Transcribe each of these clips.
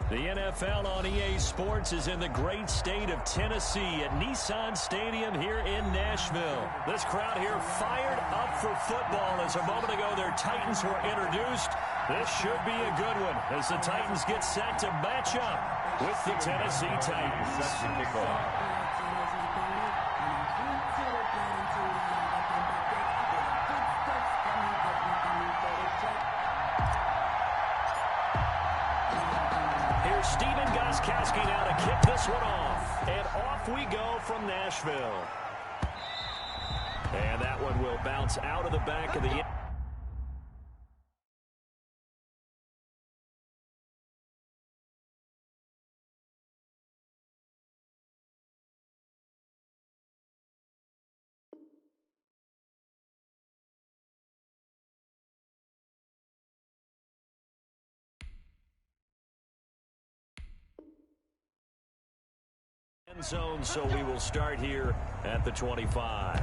The NFL on EA Sports is in the great state of Tennessee at Nissan Stadium here in Nashville. This crowd here fired up for football as a moment ago their Titans were introduced. This should be a good one as the Titans get set to match up with the Tennessee Titans. Set to kick off. Now to kick this one off. And off we go from Nashville. And that one will bounce out of the back of the end zone, so we will start here at the 25.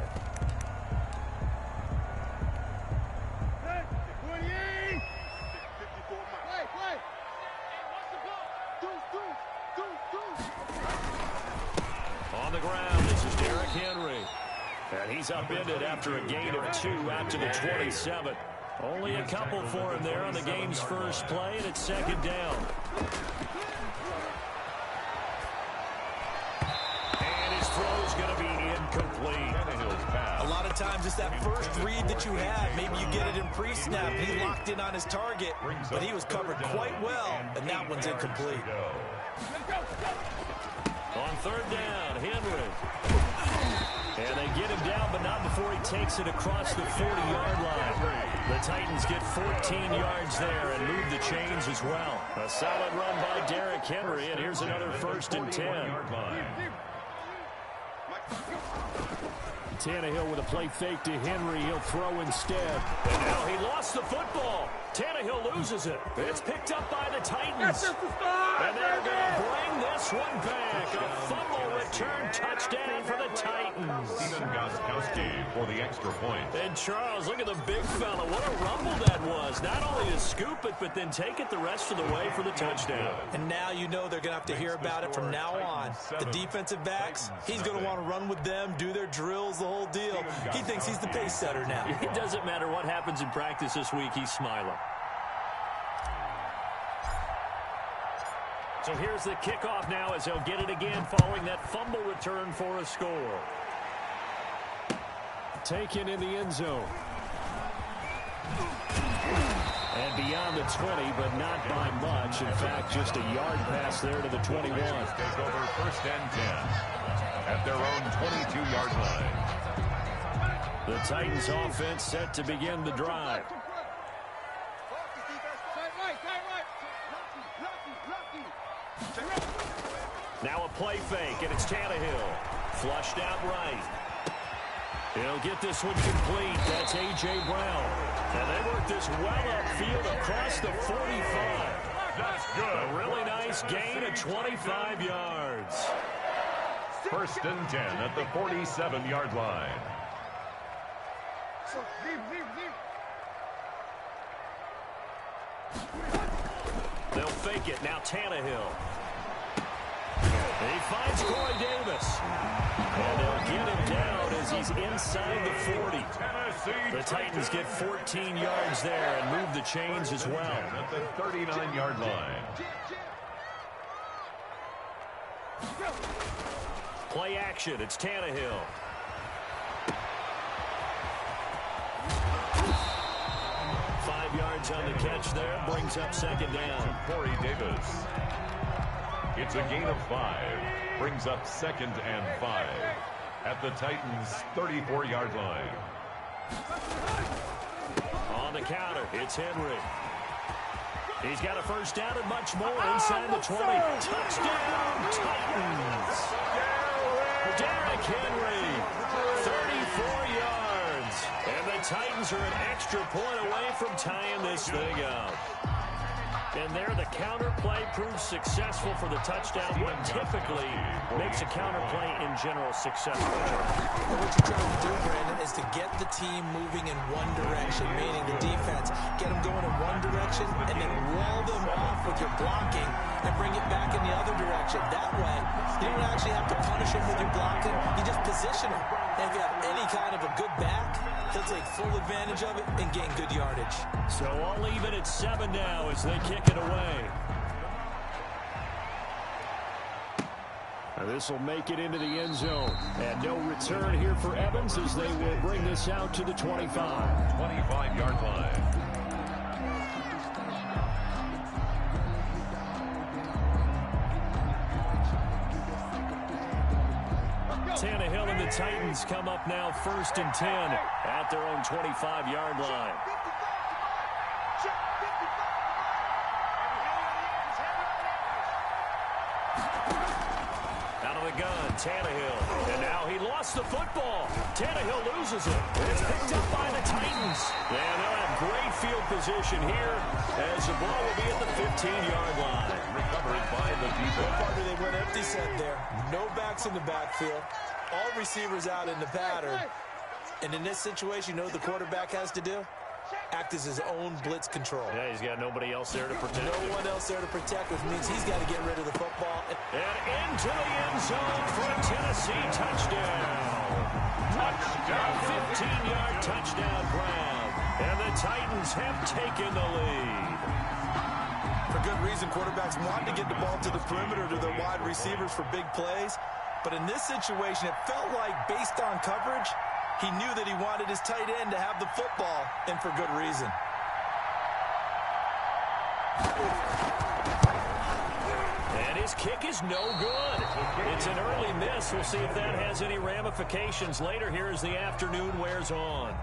On the ground, this is Derrick Henry. And he's upended after a gain of 2 out to the 27. Only a couple for him there on the game's first play, and it's second down. Going to be incomplete. A lot of times it's that first read that you have. Maybe you get it in pre-snap. He locked in on his target, but he was covered quite well, and that one's incomplete. On third down, Henry. And they get him down, but not before he takes it across the 40-yard line. The Titans get 14 yards there and move the chains as well. A solid run by Derrick Henry, and here's another 1st and 10. Tannehill with a play fake to Henry. He'll throw instead. And now he lost the football. Tannehill loses it. It's picked up by the Titans. And they're going to bring this one back. A fumble return touchdown for the Titans. Steven Gostkowski for the extra point. And Charles, look at the big fella. What a rumble that was. Not only to scoop it, but then take it the rest of the way for the touchdown. And now you know they're going to have to hear about it from now on. The defensive backs, he's going to want to run with them, do their drills, the whole deal. He thinks he's the pace setter now. It doesn't matter what happens in practice this week. He's smiling. So here's the kickoff now as he'll get it again following that fumble return for a score. Taken in the end zone. And beyond the 20, but not by much. In fact, just a yard pass there to the 21. Take over 1st and 10 at their own 22-yard line. The Titans offense set to begin the drive. Now a play fake, and it's Tannehill. Flushed out right. He'll get this one complete. That's A.J. Brown. And they work this well upfield across the 45. That's good. A really nice gain of 25 yards. 1st and 10 at the 47-yard line. They'll fake it. Now Tannehill. He finds Corey Davis. And they'll get him down as he's inside the 40. The Titans get 14 yards there and move the chains as well. At the 39-yard line. Play action. It's Tannehill. On the catch there, brings up second down. Corey Davis. It's a gain of 5. Brings up 2nd and 5 at the Titans' 34-yard line. On the counter, it's Henry. He's got a 1st down and much more inside the 20. Touchdown, Titans. Derrick Henry, 34 yards. And the Titans are an extra point away from tying this thing up. And there, the counter play proves successful for the touchdown when typically makes a counter play in general successful. What you're trying to do, Brandon, is to get the team moving in one direction, meaning the defense, get them going in one direction, and then wall them off with your blocking and bring it back in the other direction. That way, you don't actually have to punish them with your blocking. You just position them. And if you have any kind of a good back, he'll take full advantage of it and gain good yardage. So all even at 7 now as they kick it away. This will make it into the end zone. And no return here for Evans as they will bring this out to the 25. 25-yard line. Tannehill and the Titans come up now 1st and 10 at their own 25-yard line. Out of the gun, Tannehill. And now he lost the football. Tannehill loses it. It's picked up by the Titans. And they'll have great field position here as the ball will be at the 15-yard line. Recovered by the defense. Partner, they went empty set there. No backs in the backfield. All receivers out in the pattern. And in this situation, you know what the quarterback has to do? Act as his own blitz control. Yeah, he's got nobody else there to protect. No one else there to protect, which means he's got to get rid of the football. And into the end zone for a Tennessee touchdown. Touchdown. 15-yard touchdown grab. And the Titans have taken the lead. For good reason, quarterbacks want to get the ball to the perimeter to their wide receivers for big plays. But in this situation, it felt like based on coverage, he knew that he wanted his tight end to have the football, and for good reason. And his kick is no good. It's an early miss. We'll see if that has any ramifications later here as the afternoon wears on.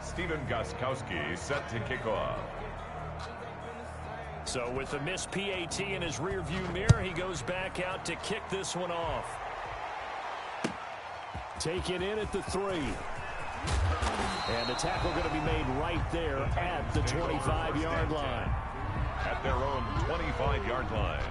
Stephen Gostkowski set to kick off. So with the missed PAT in his rearview mirror, he goes back out to kick this one off. Taken in at the 3. And the tackle going to be made right there at the 25-yard line. At their own 25-yard line.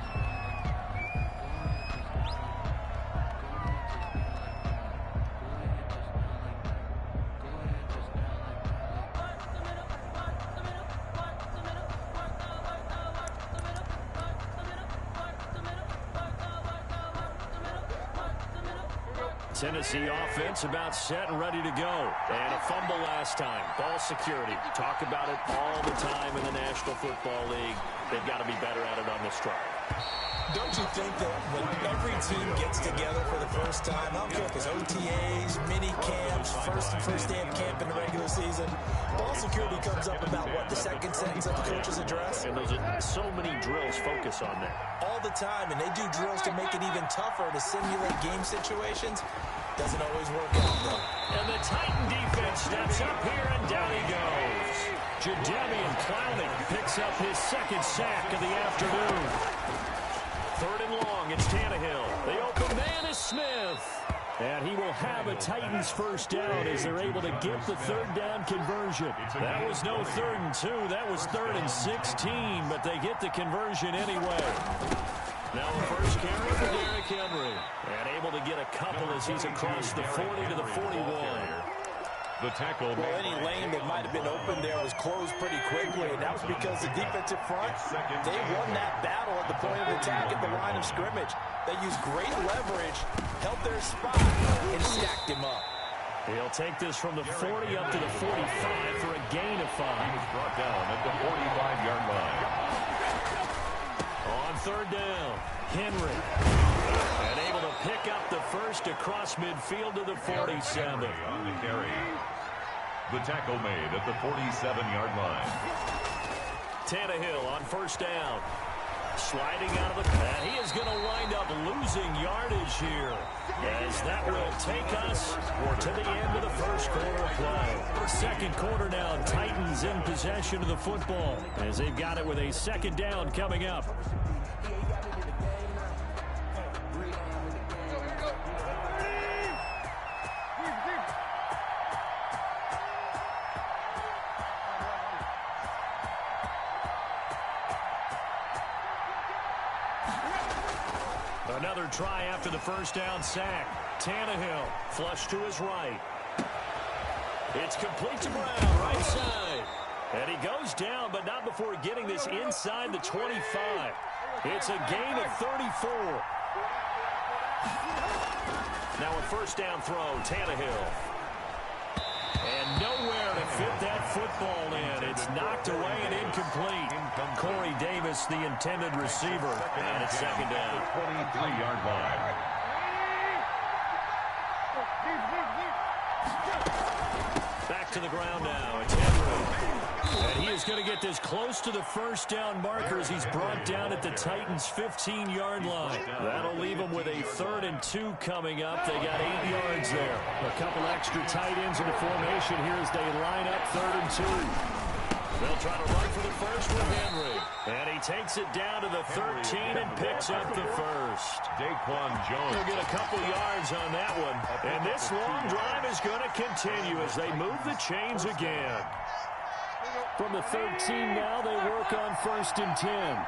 Tennessee offense about set and ready to go. And a fumble last time. Ball security. Talk about it all the time in the National Football League. They've got to be better at it on this drive. Don't you think that when every team gets together for the first time, I don't care if it's OTAs, mini camps, first day of camp in the regular season, ball security comes up about, what, the second sentence of the coach's address? And those are so many drills focus on that. All the time, and they do drills to make it even tougher to simulate game situations. Doesn't always work out, though. And the Titan defense steps up here, and down he goes. Jadeveon Clowney picks up his second sack of the afternoon. 3rd and long, it's Tannehill. The open man is Smith. And he will have a Titans first down as they're able to get the 3rd down conversion. That was no 3rd and 2. That was 3rd and 16, but they get the conversion anyway. Now a first carry for Derrick Henry. And able to get a couple as he's across the 40 to the 41. The tackle. Well, any lane that might have been open there was closed pretty quickly, and that was because the defensive front, they won that battle at the point of attack at the line of scrimmage. They used great leverage, held their spot, and stacked him up. He'll take this from the 40 up to the 45 for a gain of 5. He was brought down at the 45-yard line. On 3rd down, Henry. And able to pick up the first across midfield to the 47. On the carry. The tackle made at the 47-yard line. Tannehill on 1st down. Sliding out of the... And he is going to wind up losing yardage here. As that will take us to the end of the first quarter of play. 2nd quarter now, Titans in possession of the football as they've got it with a 2nd down coming up. Another try after the first down sack. Tannehill, flush to his right. It's complete to Brown, right side. And he goes down, but not before getting this inside the 25. It's a gain of 34. Now a first down throw, Tannehill. And nowhere to fit that football in. It's knocked away and incomplete. Corey Davis, the intended receiver. And it's second down. 23-yard line. Back to the ground now. It's Henry. And he is going to get this close to the first down marker as he's brought down at the Titans' 15-yard line. That'll leave them with a 3rd and 2 coming up. They got 8 yards there. A couple extra tight ends in the formation here as they line up 3rd and 2. They'll try to run for the first with Henry. And he takes it down to the 13 and picks up the first. Daquan Jones. He'll get a couple yards on that one. And this long drive is going to continue as they move the chains again. From the 13 now, they work on 1st and 10.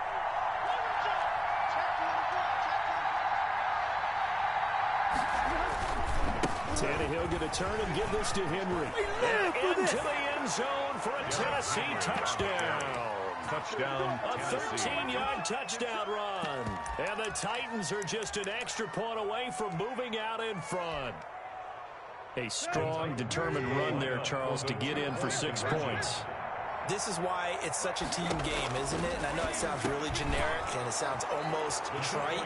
Tannehill going to turn and give this to Henry. And into the end zone for a Tennessee touchdown. Touchdown, A 13-yard touchdown run. And the Titans are just an extra point away from moving out in front. A strong, determined run there, Charles, to get in for 6 points. This is why it's such a team game, isn't it? And I know it sounds really generic and it sounds almost trite,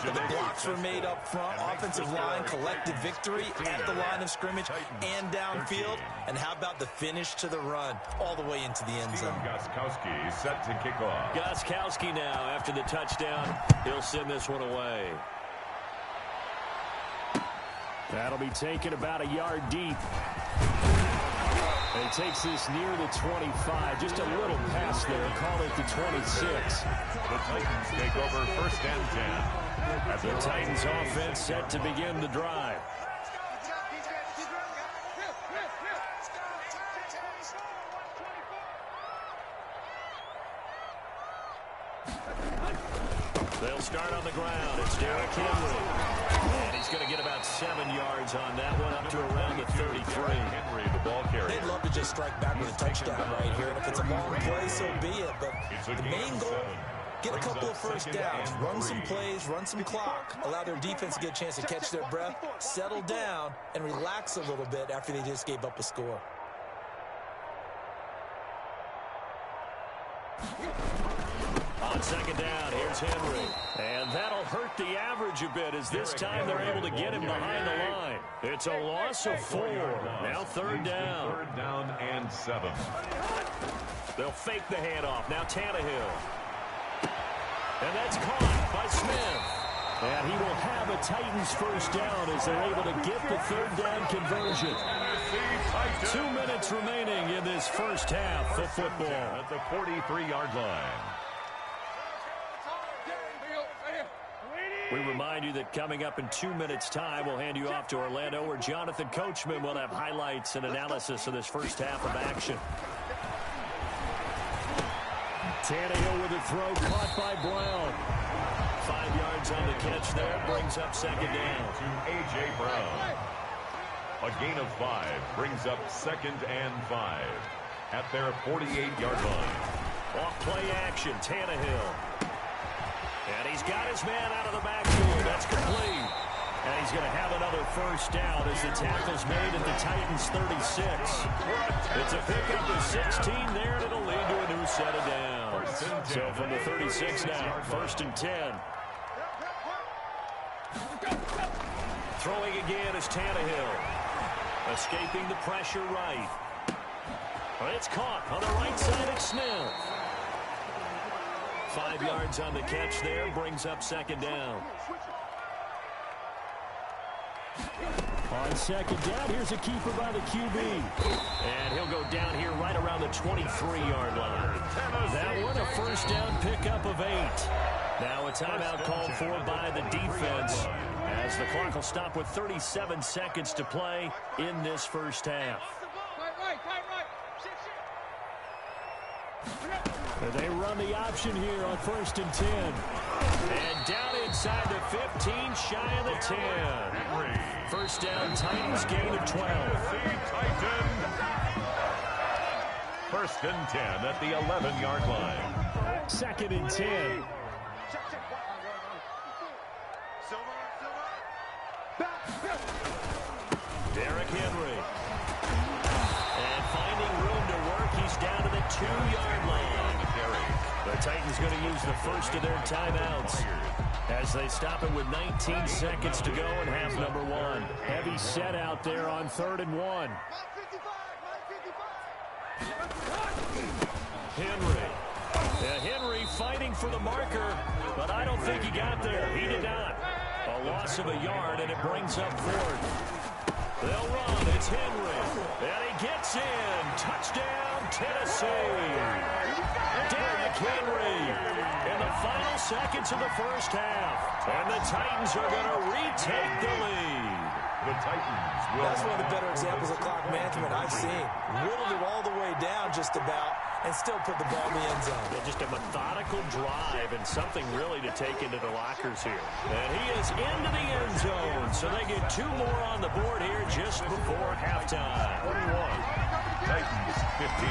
but the blocks were made up front, offensive line, collective victory at the line of scrimmage and downfield. And how about the finish to the run all the way into the end zone? Gostkowski set to kick off. Gostkowski now, after the touchdown, he'll send this one away. That'll be taken about a yard deep. And he takes this near the 25. Just a little pass there. Call it the 26. The Titans take over 1st and 10. At the Titans offense set to begin the drive. They'll start on the ground. It's Derrick Henry. And he's going to get about 7 yards on that one, up to around the 33. Henry, the ball carrier. They'd love to just strike back with a touchdown right here. And if it's a long play, so be it. But the main goal, get a couple of first downs, run some plays, run some clock, allow their defense to get a chance to catch their breath, settle down, and relax a little bit after they just gave up a score. On second down, here's Henry. And that'll hurt the average a bit as this time they're able to get him behind the line. It's a loss of 4. Now 3rd down. 3rd down and 7. They'll fake the handoff. Now Tannehill. And that's caught by Smith. And he will have a Titans first down as they're able to get the 3rd down conversion. 2 minutes remaining in this first half of football. At the 43-yard line. We remind you that coming up in 2 minutes' time, we'll hand you off to Orlando, where Jonathan Coachman will have highlights and analysis of this first half of action. Tannehill with a throw caught by Brown. 5 yards on the catch there, brings up second down. To A.J. Brown. A gain of 5 brings up 2nd and 5 at their 48-yard line. Off play action, Tannehill. And he's got his man out of the backfield. That's complete. And he's going to have another first down as the tackle's made at the Titans' 36. It's a pickup of 16 there, and it'll lead to a new set of downs. So from the 36 now, 1st and 10. Throwing again is Tannehill. Escaping the pressure right. It's caught on the right side of Smith. 5 yards on the catch there, brings up second down. On second down, here's a keeper by the QB. And he'll go down here right around the 23-yard line. That one, a first down pickup of 8. Now a timeout called for by the defense as the clock will stop with 37 seconds to play in this first half. And they run the option here on 1st and 10. And down inside the 15, shy of the 10. First down, Titans, gain of 12. First and 10 at the 11-yard line. Second and 10. Derrick Henry. And finding room to work, he's down to the 2-yard line. The Titans going to use the first of their timeouts as they stop it with 19 seconds to go in half number 1. Heavy set out there on 3rd and 1. Henry. Henry fighting for the marker, but I don't think he got there. He did not. A loss of a yard, and it brings up 4th. They'll run. It's Henry. And he gets in. Touchdown, Tennessee. Derrick Henry in the final seconds of the first half. And the Titans are going to retake the lead. The Titans will. That's one of the better examples of clock management I've seen. Whittled it all the way down just about and still put the ball in the end zone. Yeah, just a methodical drive and something really to take into the lockers here. And he is into the end zone. So they get 2 more on the board here just before halftime. 21. Titans 15.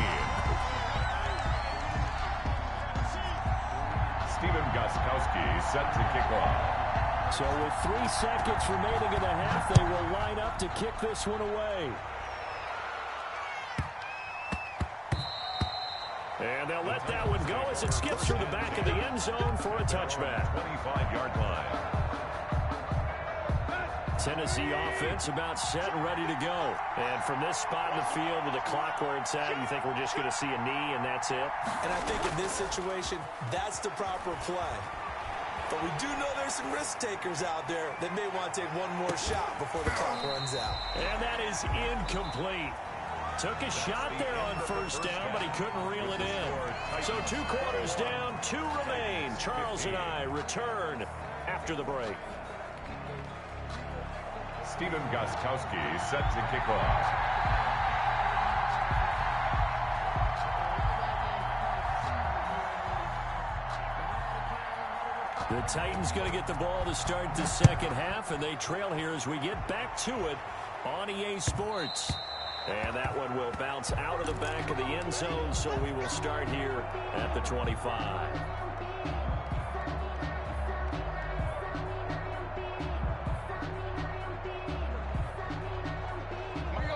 Stephen Gostkowski set to kick off. So with 3 seconds remaining in the half, they will line up to kick this one away. And they'll let that one go as it skips through the back of the end zone for a touchback. 25-yard line. Tennessee offense about set and ready to go. And from this spot in the field with the clock where it's at, you think we're just going to see a knee and that's it? And I think in this situation, that's the proper play. But we do know there's some risk takers out there that may want to take one more shot before the clock runs out. And that is incomplete. Took a shot there on first down, but he couldn't reel it in. So 2 quarters down, 2 remain. Charles and I return after the break. Stephen Gostkowski set to kick off. The Titans going to get the ball to start the second half, and they trail here as we get back to it on EA Sports. And that one will bounce out of the back of the end zone, so we will start here at the 25.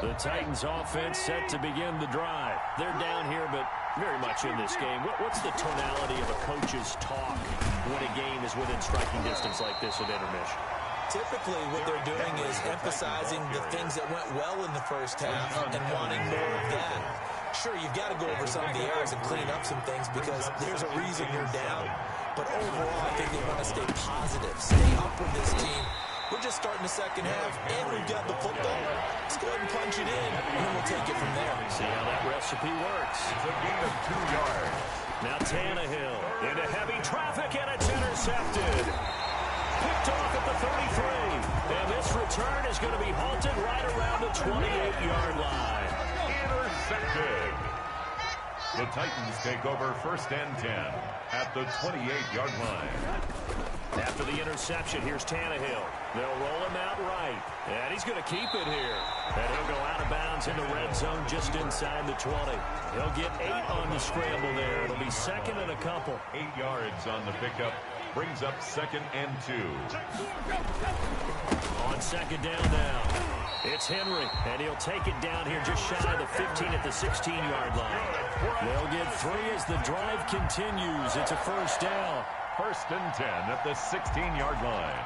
The Titans offense set to begin the drive. They're down here, but very much in this game. What's the tonality of a coach's talk when a game is within striking distance like this at intermission? Typically, what they're doing is emphasizing the things that went well in the first half and wanting more of that. Sure, you've got to go over some of the errors and clean up some things because there's a reason you're down. But overall, I think they want to stay positive, stay up with this team. We're just starting the second half, and we've got the football. Let's go ahead and punch it in, and then we'll take it from there. See how that recipe works. It's a gain of 2 yards. Now Tannehill into heavy traffic, and it's intercepted. Picked off at the 33. And this return is going to be halted right around the 28-yard line. Intercepted. The Titans take over first and 10 at the 28-yard line. After the interception, here's Tannehill. They'll roll him out right. And he's going to keep it here. And he'll go out of bounds in the red zone just inside the 20. He'll get 8 on the scramble there. It'll be second and a couple. 8 yards on the pickup. Brings up second and 2. On second down now, it's Henry, and he'll take it down here just shy of the 15 at the 16-yard line. They'll get 3 as the drive continues. It's a first down. First and 10 at the 16-yard line.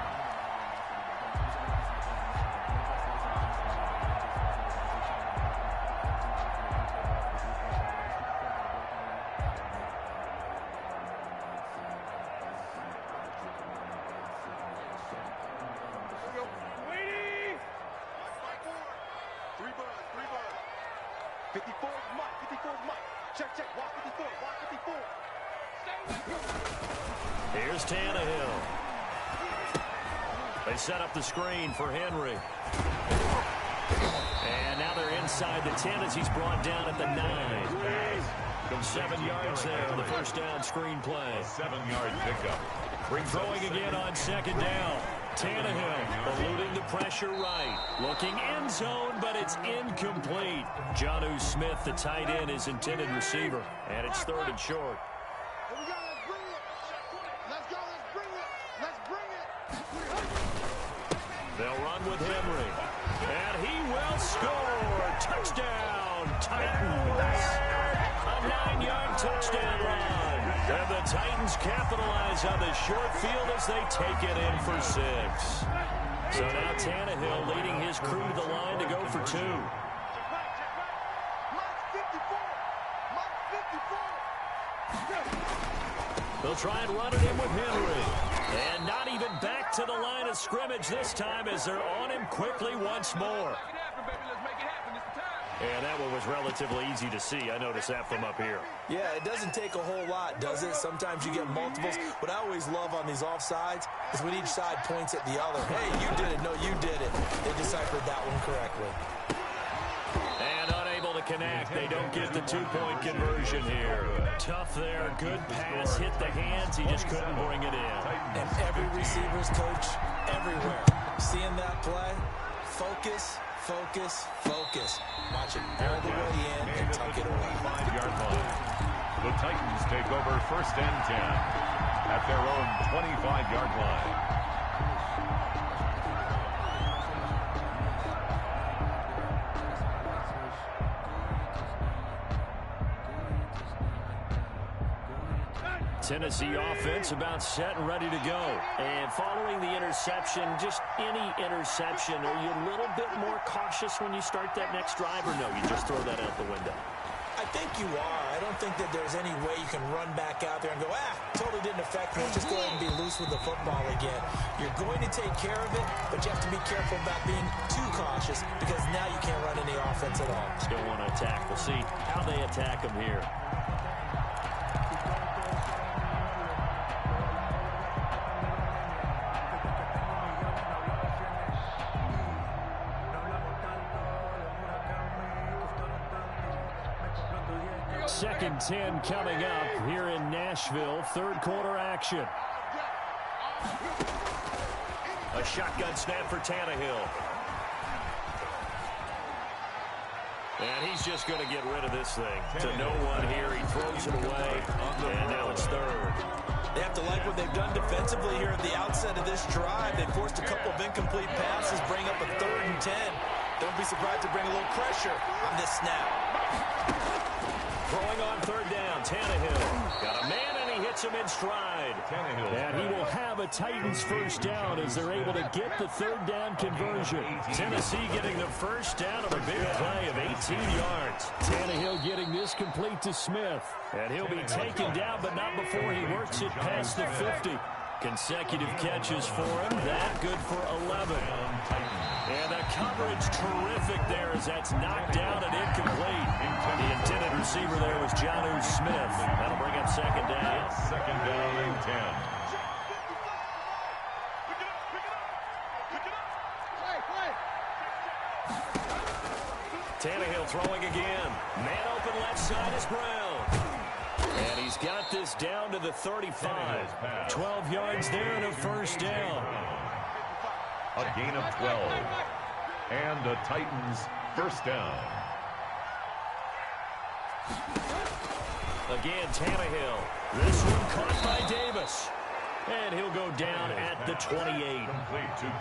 Here's Tannehill. They set up the screen for Henry. And now they're inside inside the 10 as he's brought down at the 9. 7 yards there on the first down screen play. A 7-yard pickup. Throwing again on second down. Tannehill eluding the pressure right. Looking end zone, but it's incomplete. Jonnu Smith, the tight end, his intended receiver. And it's 3rd and short. Here we go. Let's bring it. Let's go. Let's bring it. Let's bring it. They'll run with Henry. And he will score. Touchdown, Titans. A 9-yard touchdown run. And the Titans capitalize on the short field as they take it in for 6. So now Tannehill leading his crew to the line to go for 2. They'll try and run it in with Henry. And not even back to the line of scrimmage this time as they're on him quickly once more. And that one was relatively easy to see. I noticed that from up here. Yeah, it doesn't take a whole lot, does it? Sometimes you get multiples. What I always love on these offsides is when each side points at the other. Hey, you did it. No, you did it. They deciphered that one correctly. And unable to connect. They don't get the 2-point conversion here. Tough there. Good pass. Hit the hands. He just couldn't bring it in. And every receiver's coach everywhere. Seeing that play, focus, focus, focus. Watch it all the way in and tuck it away. 5-yard line. The Titans take over 1st and 10 at their own 25-yard line. Tennessee offense about set and ready to go. And following the interception, just any interception, are you a little bit more cautious when you start that next drive, or no, you just throw that out the window? I think you are. I don't think that there's any way you can run back out there and go, totally didn't affect me. Just go ahead and be loose with the football again. You're going to take care of it, but you have to be careful about being too cautious because now you can't run any offense at all. Still want to attack. We'll see how they attack them here. Second 10 coming up here in Nashville. 3rd quarter action. A shotgun snap for Tannehill. And he's just going to get rid of this thing. To no one here. He throws it away. And now it's 3rd. They have to like what they've done defensively here at the outset of this drive. They forced a couple of incomplete passes, bring up a 3rd and 10. Don't be surprised to bring a little pressure on this snap. Throwing on 3rd down, Tannehill. Got a man, and he hits him in stride. And he will have a Titans 1st down as they're able to get the 3rd down conversion. Tennessee getting the 1st down on a big play of 18 yards. Tannehill getting this complete to Smith. And he'll be taken down, but not before he works it past the 50. Consecutive catches for him. That good for 11. And the coverage terrific there as that's knocked down and incomplete. The intended receiver there was Jonnu Smith. That'll bring up 2nd down. 2nd down and 10. Tannehill throwing again. Man open left side is Brown. And he's got this down to the 35. 12 yards there and a 1st down. A gain of 12. And the Titans 1st down. Again, Tannehill. This one caught by Davis. And he'll go down at the 28.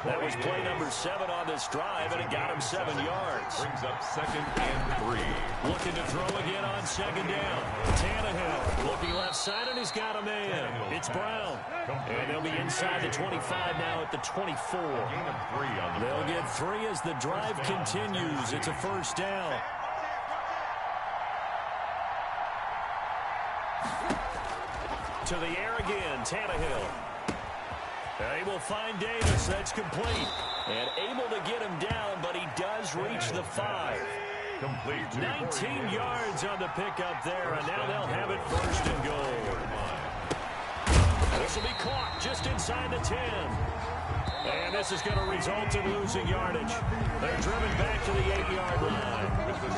That was play number 7 on this drive, and it got him 7 yards. Brings up 2nd and 3. Looking to throw again on 2nd down. Tannehill looking left side, and he's got a man. It's Brown. And they'll be inside the 25 now at the 24. They'll get 3 as the drive continues. It's a 1st down. To the air again, Tannehill. They will find Davis. That's complete. And able to get him down, but he does reach the 5. Complete. 19 yards on the pickup there, and now they'll have it 1st and goal. This will be caught just inside the 10. And this is going to result in losing yardage. They're driven back to the 8-yard line.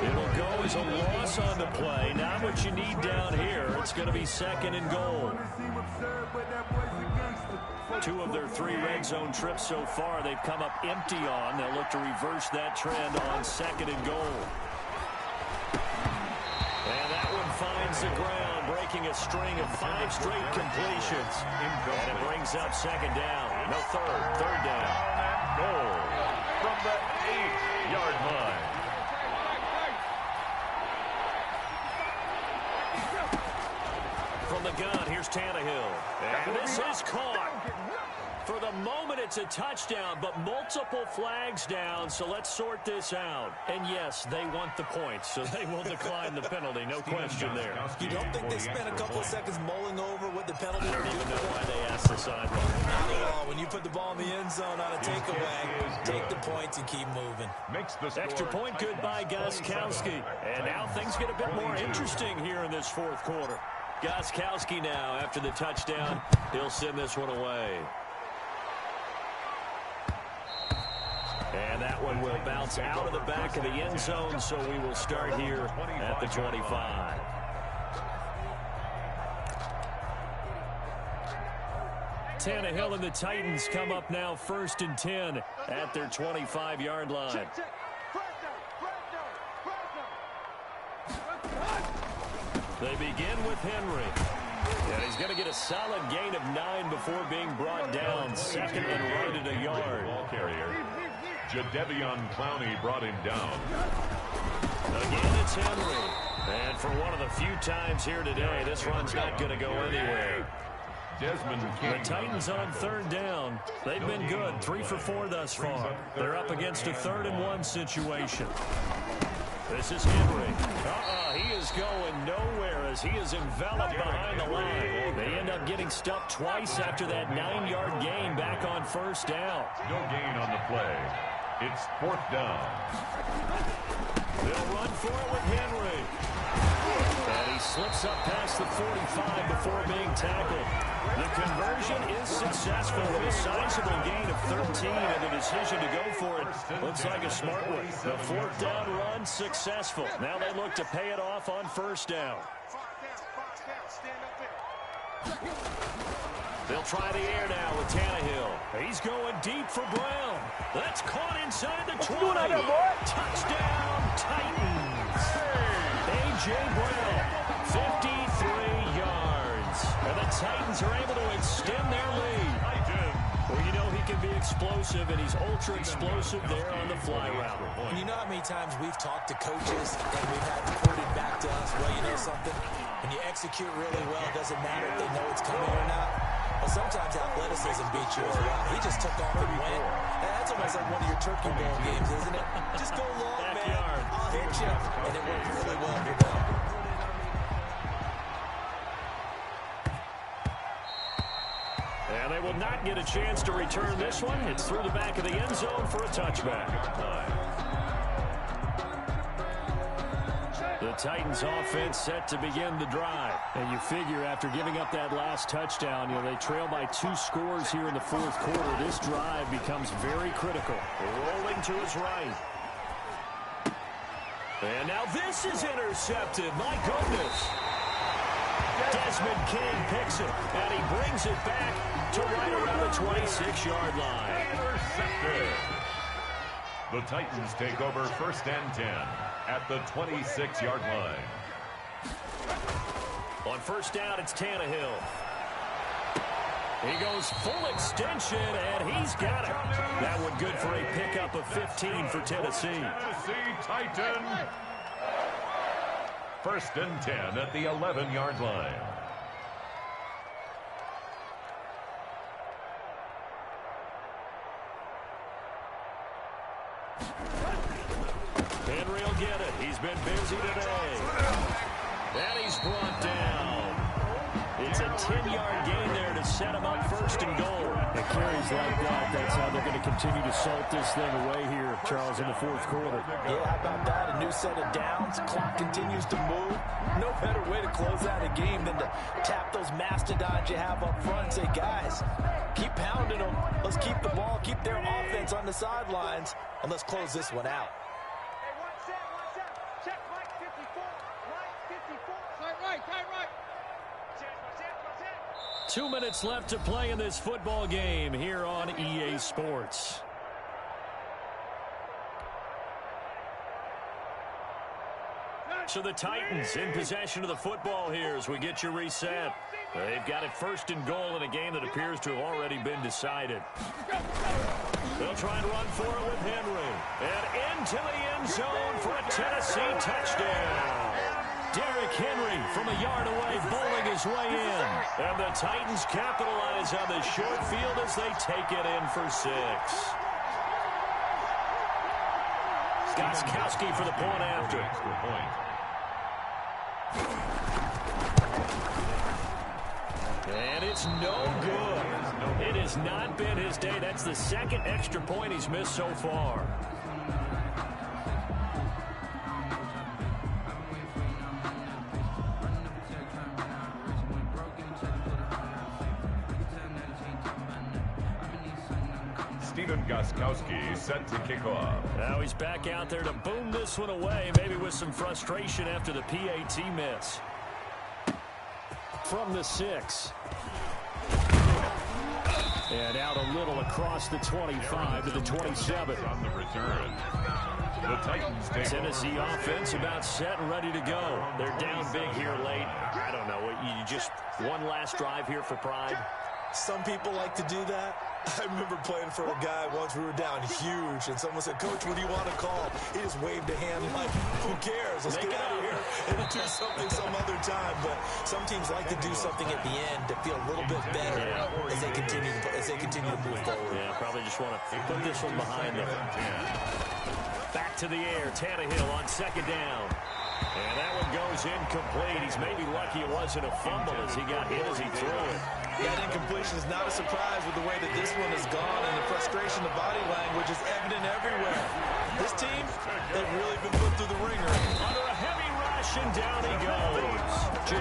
It'll go as a loss on the play. Not what you need down here. It's going to be second and goal. 2 of their 3 red zone trips so far they've come up empty on. They'll look to reverse that trend on second and goal. And that one finds the ground, breaking a string of 5 straight completions. And it brings up second down. No, third down. Goal from the 8-yard line. From the gun, here's Tannehill. And this is caught. For the moment, it's a touchdown, but multiple flags down, so let's sort this out. And yes, they want the points, so they will decline the penalty, no question there. You don't think they spent a couple of seconds mulling over what the penalty I would don't do? even know why they asked the sideline. Not at all. When you put the ball in the end zone on a takeaway, take the points and keep moving. Extra point good by Gostkowski. And now things get a bit more interesting here in this fourth quarter. Gostkowski now, after the touchdown, he'll send this one away. And that one will bounce out of the back of the end zone, so we will start here at the 25. Tannehill and the Titans come up now 1st and 10 at their 25-yard line. They begin with Henry. And he's going to get a solid gain of 9 before being brought down. Second and right at a yard. Ball carrier. Jadeveon Clowney brought him down. Again, it's Henry. And for one of the few times here today, this run's not going to go anywhere. Desmond King. The Titans on 3rd down. They've been good, 3 for 4 thus far. They're up against a 3rd and 1 situation. This is Henry. He is going nowhere as he is enveloped behind the line. They end up getting stuffed twice after that 9-yard gain back on 1st down. No gain on the play. It's 4th down. They'll run for it with Henry. And he slips up past the 45 before being tackled. The conversion is successful with a sizable gain of 13, and the decision to go for it looks like a smart one. The 4th down run successful. Now they look to pay it off on 1st down. They'll try the air now with Tannehill. He's going deep for Brown. That's caught inside the 20. Touchdown, Titans. A.J. Brown, 53 yards. And the Titans are able to extend their lead. Well, you know he can be explosive, and he's ultra-explosive there on the fly route. And you know how many times we've talked to coaches and we've had reported back to us, well, you know something? When you execute really well, it doesn't matter if they know it's coming or not. But sometimes athleticism beats you as well. He just took off and went. And that's almost like one of your Turkey Bowl games, isn't it? Just go long, man. I'll hit you. And it worked really well for them. And they will not get a chance to return this one. It's through the back of the end zone for a touchback. The Titans offense set to begin the drive. And you figure after giving up that last touchdown, they trail by 2 scores here in the 4th quarter. This drive becomes very critical. Rolling to his right. And now this is intercepted. My goodness. Desmond King picks it, and he brings it back to right around the 26-yard line. Intercepted. The Titans take over 1st and 10 at the 26-yard line. On 1st down, it's Tannehill. He goes full extension, and he's got it. That one good for a pickup of 15 for Tennessee. Tennessee Titan. 1st and 10 at the 11-yard line. Henry will get it. He's been busy today. And he's brought down. It's a 10-yard gain there to set him up first and goal. It carries like that. That's how they're going to continue to salt this thing away here, Charles, in the fourth quarter. Yeah, how about that? A new set of downs. Clock continues to move. No better way to close out a game than to tap those mastodons you have up front and say, guys, keep pounding them. Let's keep the ball, keep their offense on the sidelines, and let's close this one out. Hey, one set. Check Mike 54. Mike 54. Tight right. 2 minutes left to play in this football game here on EA Sports. So the Titans in possession of the football here as we get you reset. They've got it first and goal in a game that appears to have already been decided. They'll try and run for it with Henry. And into the end zone for a Tennessee touchdown. Derrick Henry from a yard away bowling his way in. And the Titans capitalize on the short field as they take it in for 6. Gostkowski for the point after. And it's no good. It has not been his day. That's the second extra point he's missed so far. Gostkowski set to kick off. Now he's back out there to boom this one away, maybe with some frustration after the PAT miss. From the 6. And out a little across the 25 to the 27. On the return. The Titans take Tennessee offense about set and ready to go. They're down big here late. I don't know. You just one last drive here for pride. Some people like to do that. I remember playing for a guy once. We were down huge, and someone said, "Coach, what do you want to call?" He just waved a hand like, "Who cares? Let's get out of here and do something some other time." But some teams like to do something at the end to feel a little bit better as they continue to move forward. Yeah, probably just want to put this one behind them. Back to the air, Tannehill on second down. And that one goes incomplete. He's maybe lucky it wasn't a fumble as he got hit as he threw it. That incompletion is not a surprise with the way that this one has gone, and the frustration, the body language is evident everywhere. This team, they've really been put through the ringer. Under a heavy rush, and down he goes.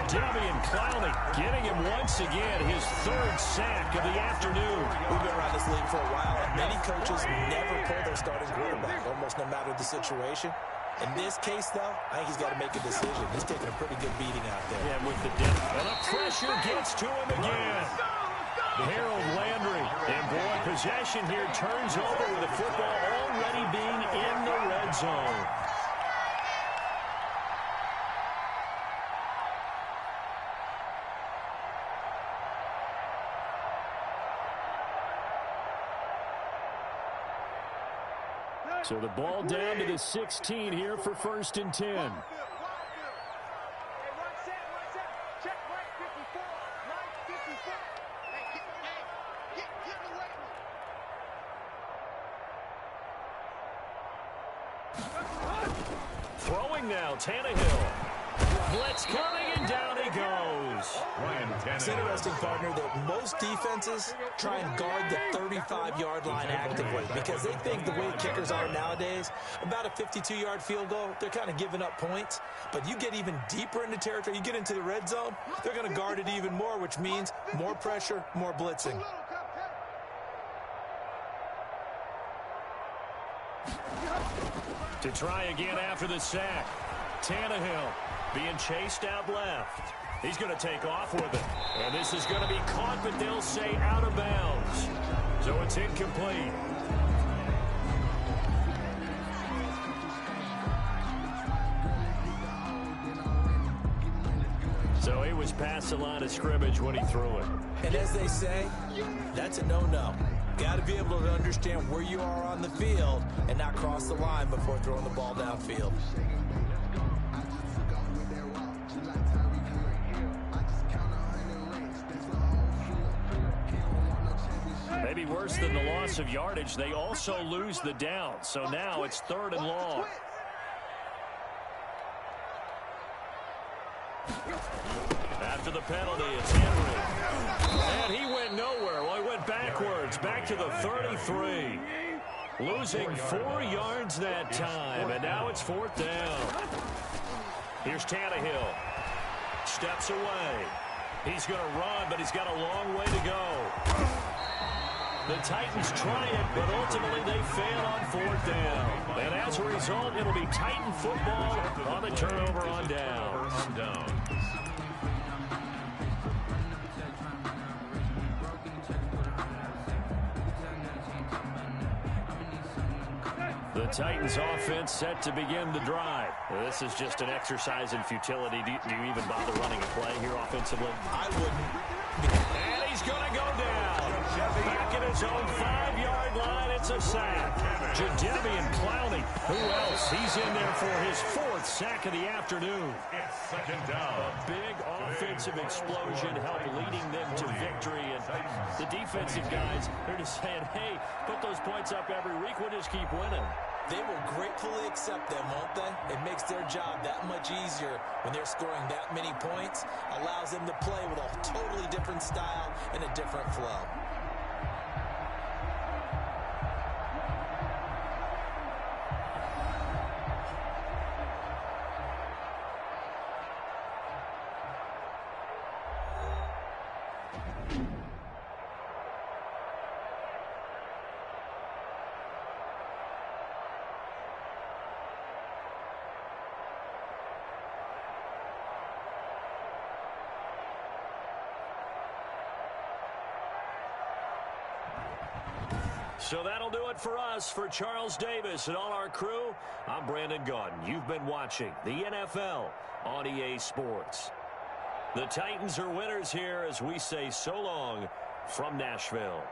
Jadeveon Clowney getting him once again, his 3rd sack of the afternoon. We've been around this league for a while, and many coaches never pull their starting quarterback, almost no matter the situation. In this case, though, I think he's got to make a decision. He's taking a pretty good beating out there. Yeah, with the depth. And the pressure gets to him again. Harold Landry. And boy, possession here turns over with the football already being in the red zone. So the ball down to the 16 here for 1st and 10. Hey, one set. Check Mike 54. Mike 54. Hey, get away from me. Throwing now, Tannehill. Blitz coming, and down he goes. It's interesting, partner, that most defenses try and guard the 35-yard line actively because they think the way kickers are nowadays, about a 52-yard field goal, they're kind of giving up points. But you get even deeper into territory, you get into the red zone, they're going to guard it even more, which means more pressure, more blitzing. To try again after the sack. Tannehill being chased out left. He's going to take off with it. And this is going to be caught, but they'll say out of bounds. So it's incomplete. So he was past the line of scrimmage when he threw it. And as they say, that's a no-no. Got to be able to understand where you are on the field and not cross the line before throwing the ball downfield. Maybe worse than the loss of yardage, they also lose the down. So now it's 3rd and long. After the penalty. It's Henry. And he went nowhere. Well, he went backwards, back to the 33. Losing 4 yards that time, and now it's 4th down. Here's Tannehill. Steps away. He's going to run, but he's got a long way to go. The Titans try it, but ultimately they fail on 4th down. And as a result, it'll be Titan football on the turnover on downs. The Titans offense set to begin the drive. This is just an exercise in futility. Do you even bother running a play here offensively? I wouldn't. And he's going to go down. Back at his own 5-yard line, it's a sack. Jadeveon Clowney. Who else? He's in there for his 4th sack of the afternoon. It's 2nd down. A big offensive explosion helped leading them to victory. And the defensive guys, they're just saying, hey, put those points up every week. We'll just keep winning. They will gratefully accept them, won't they? It makes their job that much easier when they're scoring that many points. Allows them to play with a totally different style and a different flow. So that'll do it for us. For Charles Davis and all our crew, I'm Brandon Gaudin. You've been watching the NFL on EA Sports. The Titans are winners here as we say so long from Nashville.